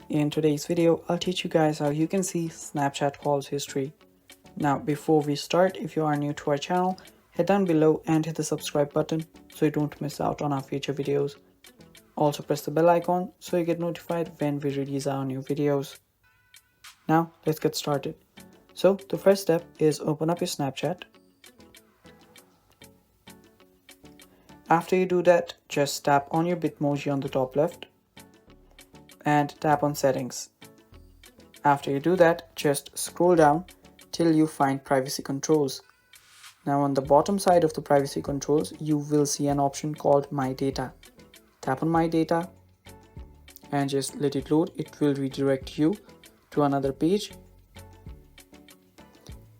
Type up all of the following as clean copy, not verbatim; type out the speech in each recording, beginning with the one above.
In today's video, I'll teach you guys how you can see Snapchat calls history. Now, before we start, if you are new to our channel, head down below and hit the subscribe button so you don't miss out on our future videos. Also press the bell icon so you get notified when we release our new videos. Now, let's get started. So, the first step is open up your Snapchat. After you do that, just tap on your Bitmoji on the top left and tap on settings. After you do that, just scroll down till you find privacy controls. Now on the bottom side of the privacy controls, you will see an option called My Data. Tap on My Data and just let it load. It will redirect you to another page.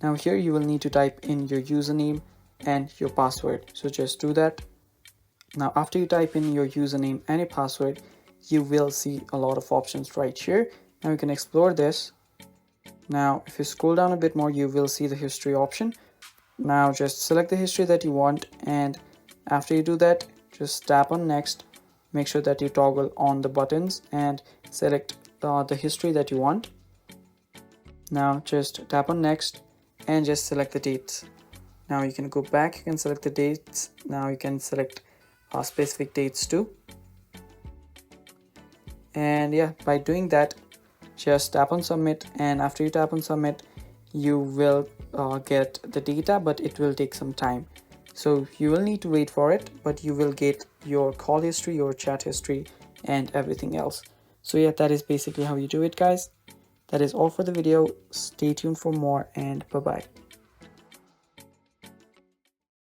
Now here you will need to type in your username and your password. So just do that. Now after you type in your username and your password, you will see a lot of options right here. Now you can explore this. Now if you scroll down a bit more, you will see the history option. Now just select the history that you want, and after you do that, just tap on next. Make sure that you toggle on the buttons and select the history that you want. Now just tap on next and just select the dates. Now you can go back, you can select the dates. Now you can select specific dates too. And yeah, by doing that, just tap on submit, and after you tap on submit, you will get the data, but it will take some time. So you will need to wait for it, but you will get your call history, your chat history, and everything else. So yeah, that is basically how you do it, guys. That is all for the video. Stay tuned for more, and bye bye.